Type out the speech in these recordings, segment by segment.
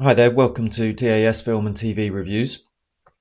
Hi there, welcome to TAS Film and TV Reviews.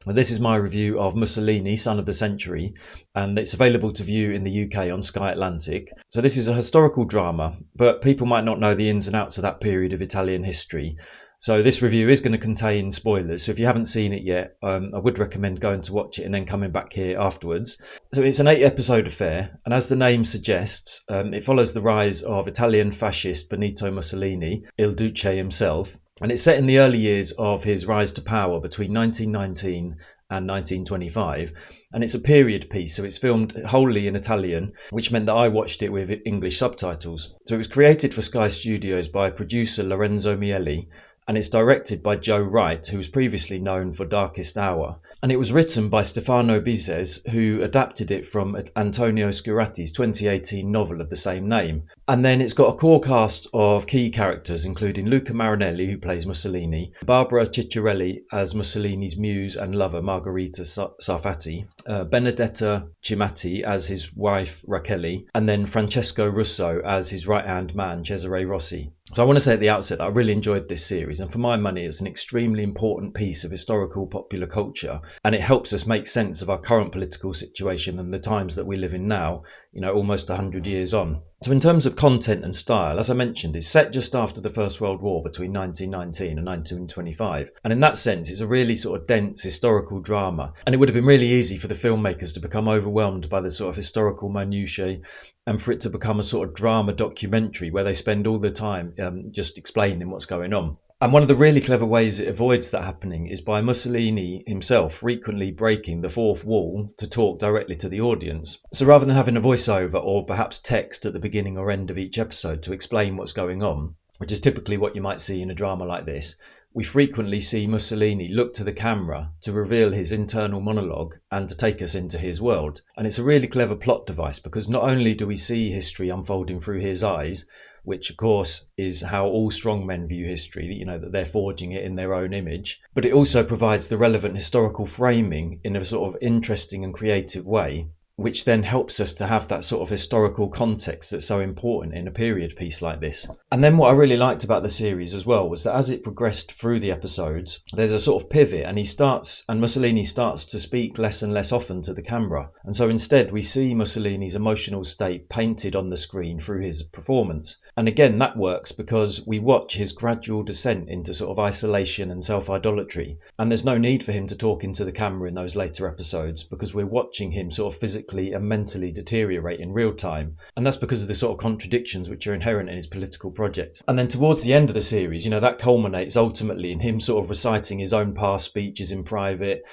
This is my review of Mussolini, Son of the Century, and it's available to view in the UK on Sky Atlantic. So this is a historical drama, but people might not know the ins and outs of that period of Italian history. So this review is going to contain spoilers, so if you haven't seen it yet, I would recommend going to watch it and then coming back here afterwards. So it's an 8-episode affair, and as the name suggests, it follows the rise of Italian fascist Benito Mussolini, Il Duce himself. And it's set in the early years of his rise to power between 1919 and 1925. And it's a period piece, so it's filmed wholly in Italian, which meant that I watched it with English subtitles. So it was created for Sky Studios by producer Lorenzo Mieli, and it's directed by Joe Wright, who was previously known for Darkest Hour. And it was written by Stefano Bizes, who adapted it from Antonio Sciuratti's 2018 novel of the same name. And then it's got a core cast of key characters, including Luca Marinelli, who plays Mussolini, Barbara Ciccarelli as Mussolini's muse and lover, Margherita Sarfatti, Benedetta Cimatti as his wife, Rachele, and then Francesco Russo as his right-hand man, Cesare Rossi. So I want to say at the outset that I really enjoyed this series, and for my money it's an extremely important piece of historical popular culture, and it helps us make sense of our current political situation and the times that we live in now, almost 100 years on. So in terms of content and style, as I mentioned, it's set just after the First World War between 1919 and 1925. And in that sense, it's a really sort of dense historical drama. And it would have been really easy for the filmmakers to become overwhelmed by the sort of historical minutiae and for it to become a sort of drama documentary where they spend all the time just explaining what's going on. And one of the really clever ways it avoids that happening is by Mussolini himself frequently breaking the fourth wall to talk directly to the audience. So rather than having a voiceover or perhaps text at the beginning or end of each episode to explain what's going on, which is typically what you might see in a drama like this, we frequently see Mussolini look to the camera to reveal his internal monologue and to take us into his world. And it's a really clever plot device because not only do we see history unfolding through his eyes, which of course is how all strongmen view history, that they're forging it in their own image, but it also provides the relevant historical framing in a sort of interesting and creative way, which then helps us to have that sort of historical context that's so important in a period piece like this. And then what I really liked about the series as well was that as it progressed through the episodes, there's a sort of pivot and Mussolini starts to speak less and less often to the camera. And so instead we see Mussolini's emotional state painted on the screen through his performance. And again, that works because we watch his gradual descent into sort of isolation and self-idolatry. And there's no need for him to talk into the camera in those later episodes because we're watching him sort of physically and mentally deteriorate in real time. And that's because of the sort of contradictions which are inherent in his political project. And then towards the end of the series, that culminates ultimately in him sort of reciting his own past speeches in private.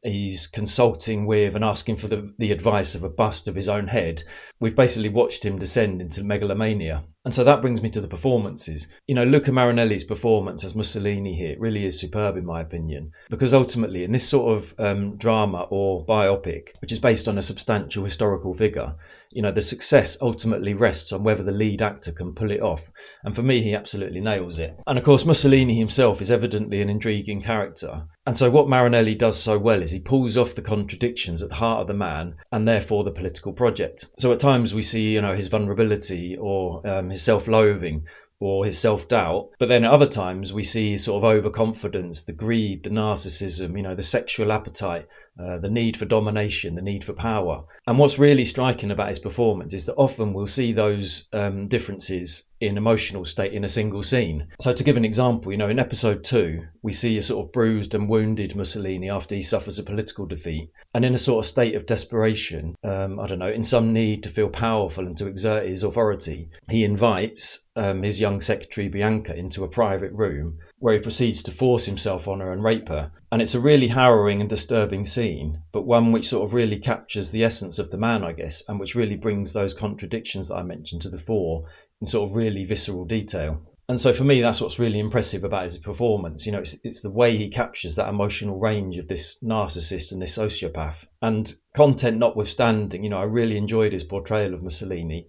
He's consulting with and asking for the advice of a bust of his own head. We've basically watched him descend into megalomania. And so that brings me to the performances. Luca Marinelli's performance as Mussolini here really is superb in my opinion, because ultimately in this sort of drama or biopic, which is based on a substantial historical figure, the success ultimately rests on whether the lead actor can pull it off. And for me, he absolutely nails it. And of course, Mussolini himself is evidently an intriguing character. And so what Marinelli does so well is he pulls off the contradictions at the heart of the man and therefore the political project. So at times we see, his vulnerability or his self-loathing or his self-doubt. But then at other times we see his sort of overconfidence, the greed, the narcissism, the sexual appetite, the need for domination, the need for power. And what's really striking about his performance is that often we'll see those differences in emotional state in a single scene. So to give an example, in episode 2, we see a sort of bruised and wounded Mussolini after he suffers a political defeat. And in a sort of state of desperation, in some need to feel powerful and to exert his authority, he invites his young secretary Bianca into a private room where he proceeds to force himself on her and rape her. And it's a really harrowing and disturbing scene, but one which sort of really captures the essence of the man, I guess, and which really brings those contradictions that I mentioned to the fore in sort of really visceral detail. And so for me, that's what's really impressive about his performance. It's the way he captures that emotional range of this narcissist and this sociopath. And content notwithstanding, I really enjoyed his portrayal of Mussolini.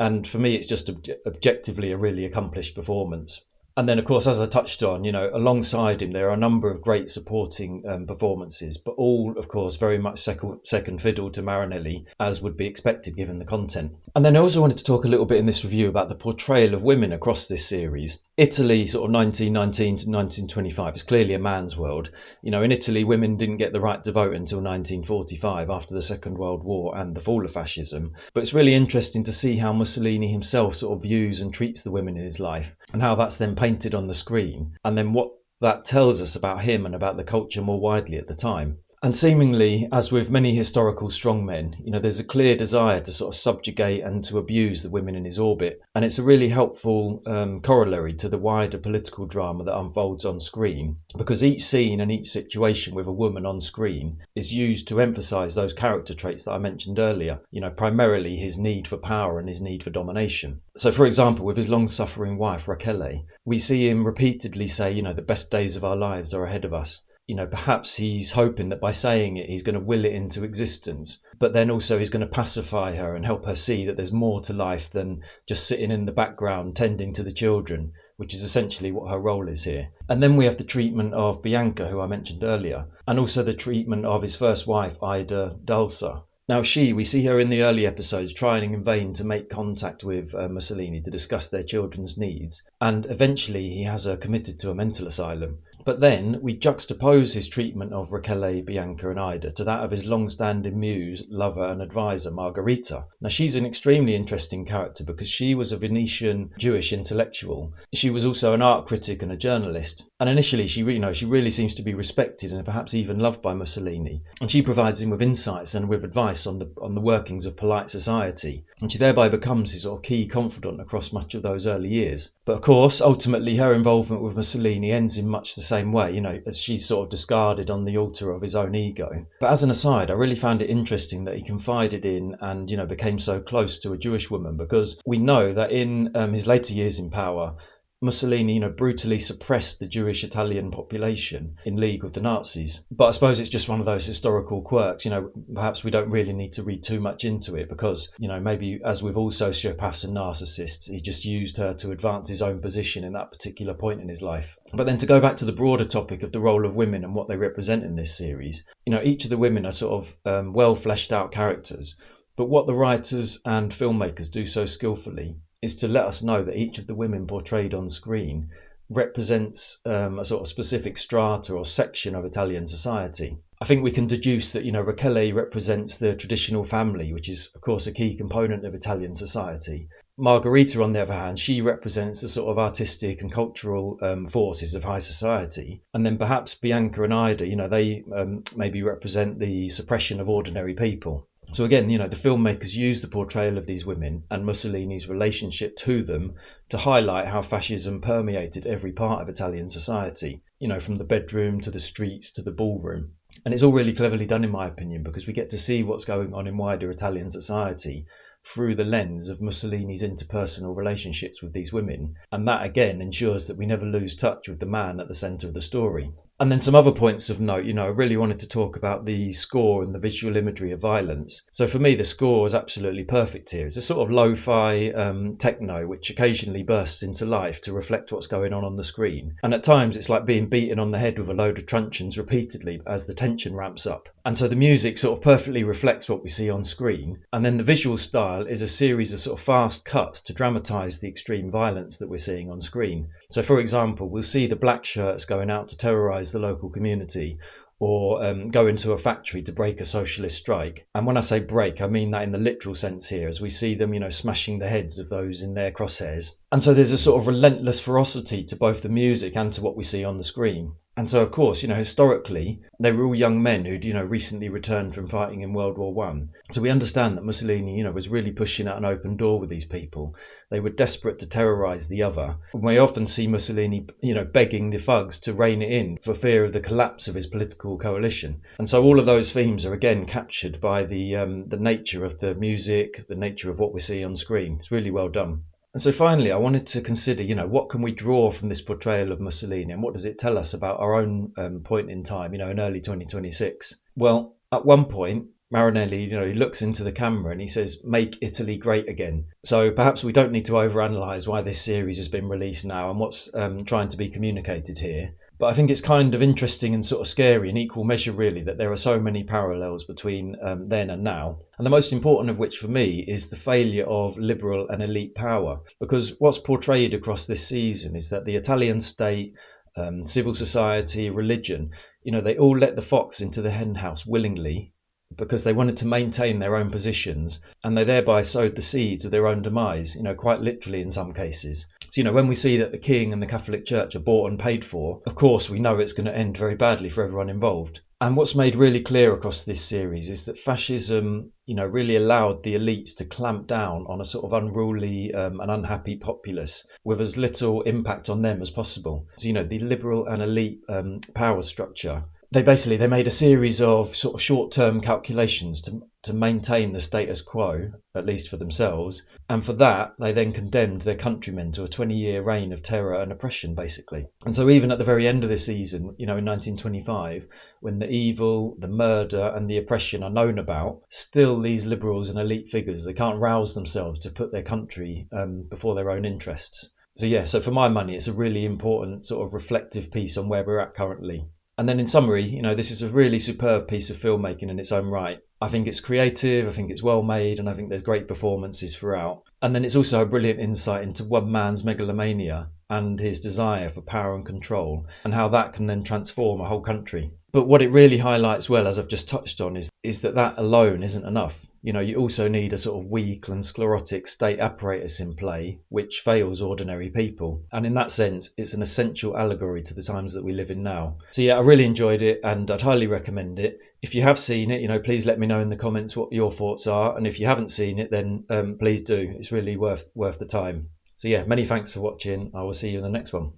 And for me, it's just objectively a really accomplished performance. And then, of course, as I touched on, alongside him, there are a number of great supporting performances, but all, of course, very much second fiddle to Marinelli, as would be expected given the content. And then I also wanted to talk a little bit in this review about the portrayal of women across this series. Italy, sort of 1919 to 1925, is clearly a man's world. In Italy, women didn't get the right to vote until 1945, after the Second World War and the fall of fascism. But it's really interesting to see how Mussolini himself sort of views and treats the women in his life, and how that's then painted on the screen, and then what that tells us about him and about the culture more widely at the time. And seemingly, as with many historical strongmen, there's a clear desire to sort of subjugate and to abuse the women in his orbit. And it's a really helpful corollary to the wider political drama that unfolds on screen, because each scene and each situation with a woman on screen is used to emphasise those character traits that I mentioned earlier, primarily his need for power and his need for domination. So, for example, with his long-suffering wife, Raquel, we see him repeatedly say, the best days of our lives are ahead of us. Perhaps he's hoping that by saying it, he's going to will it into existence, but then also he's going to pacify her and help her see that there's more to life than just sitting in the background tending to the children, which is essentially what her role is here. And then we have the treatment of Bianca, who I mentioned earlier, and also the treatment of his first wife, Ida Dalsa. Now we see her in the early episodes trying in vain to make contact with Mussolini to discuss their children's needs, and eventually he has her committed to a mental asylum. But then we juxtapose his treatment of Raquel, Bianca and Ida to that of his long-standing muse, lover and advisor, Margherita. Now she's an extremely interesting character because she was a Venetian Jewish intellectual. She was also an art critic and a journalist. And initially she really seems to be respected and perhaps even loved by Mussolini. And she provides him with insights and with advice on the workings of polite society. And she thereby becomes his sort of key confidant across much of those early years. But of course, ultimately her involvement with Mussolini ends in much the same way, as she's sort of discarded on the altar of his own ego. But as an aside, I really found it interesting that he confided in and, became so close to a Jewish woman, because we know that in his later years in power, Mussolini, brutally suppressed the Jewish Italian population in league with the Nazis. But I suppose it's just one of those historical quirks. Perhaps we don't really need to read too much into it because, maybe as with all sociopaths and narcissists, he just used her to advance his own position in that particular point in his life. But then to go back to the broader topic of the role of women and what they represent in this series, each of the women are sort of well fleshed out characters. But what the writers and filmmakers do so skillfully is to let us know that each of the women portrayed on screen represents a sort of specific strata or section of Italian society. I think we can deduce that, Raquel represents the traditional family, which is, of course, a key component of Italian society. Margherita, on the other hand, she represents the sort of artistic and cultural forces of high society. And then perhaps Bianca and Ida, they maybe represent the suppression of ordinary people. So again, the filmmakers use the portrayal of these women and Mussolini's relationship to them to highlight how fascism permeated every part of Italian society, from the bedroom to the streets to the ballroom. And it's all really cleverly done, in my opinion, because we get to see what's going on in wider Italian society through the lens of Mussolini's interpersonal relationships with these women. And that, again, ensures that we never lose touch with the man at the centre of the story. And then some other points of note, I really wanted to talk about the score and the visual imagery of violence. So for me, the score is absolutely perfect here. It's a sort of lo-fi techno, which occasionally bursts into life to reflect what's going on the screen. And at times it's like being beaten on the head with a load of truncheons repeatedly as the tension ramps up. And so the music sort of perfectly reflects what we see on screen. And then the visual style is a series of sort of fast cuts to dramatise the extreme violence that we're seeing on screen. So for example, we'll see the black shirts going out to terrorise the local community, or go into a factory to break a socialist strike. And when I say break, I mean that in the literal sense here, as we see them, smashing the heads of those in their crosshairs. And so there's a sort of relentless ferocity to both the music and to what we see on the screen. And so, of course, historically, they were all young men who'd, recently returned from fighting in World War I. So we understand that Mussolini, was really pushing out an open door with these people. They were desperate to terrorise the other. And we often see Mussolini, begging the thugs to rein it in for fear of the collapse of his political coalition. And so all of those themes are again captured by the nature of the music, the nature of what we see on screen. It's really well done. And so finally, I wanted to consider, what can we draw from this portrayal of Mussolini and what does it tell us about our own point in time, in early 2026? Well, at one point, Marinelli, he looks into the camera and he says, "Make Italy great again." So perhaps we don't need to overanalyze why this series has been released now and what's trying to be communicated here. But I think it's kind of interesting and sort of scary in equal measure, really, that there are so many parallels between then and now. And the most important of which for me is the failure of liberal and elite power. Because what's portrayed across this season is that the Italian state, civil society, religion, they all let the fox into the henhouse willingly because they wanted to maintain their own positions, and they thereby sowed the seeds of their own demise, quite literally in some cases. So, when we see that the king and the Catholic Church are bought and paid for, of course we know it's going to end very badly for everyone involved. And what's made really clear across this series is that fascism, really allowed the elites to clamp down on a sort of unruly and unhappy populace with as little impact on them as possible. So, the liberal and elite power structure, they made a series of sort of short-term calculations to maintain the status quo, at least for themselves. And for that, they then condemned their countrymen to a 20-year reign of terror and oppression, basically. And so even at the very end of the season, in 1925, when the evil, the murder and the oppression are known about, still these liberals and elite figures, they can't rouse themselves to put their country before their own interests. So for my money, it's a really important sort of reflective piece on where we're at currently. And then in summary, this is a really superb piece of filmmaking in its own right. I think it's creative, I think it's well made, and I think there's great performances throughout. And then it's also a brilliant insight into one man's megalomania and his desire for power and control, and how that can then transform a whole country. But what it really highlights well, as I've just touched on, is that alone isn't enough. You also need a sort of weak and sclerotic state apparatus in play, which fails ordinary people. And in that sense, it's an essential allegory to the times that we live in now. So I really enjoyed it, and I'd highly recommend it. If you have seen it, please let me know in the comments what your thoughts are. And if you haven't seen it, then please do. It's really worth the time. So many thanks for watching. I will see you in the next one.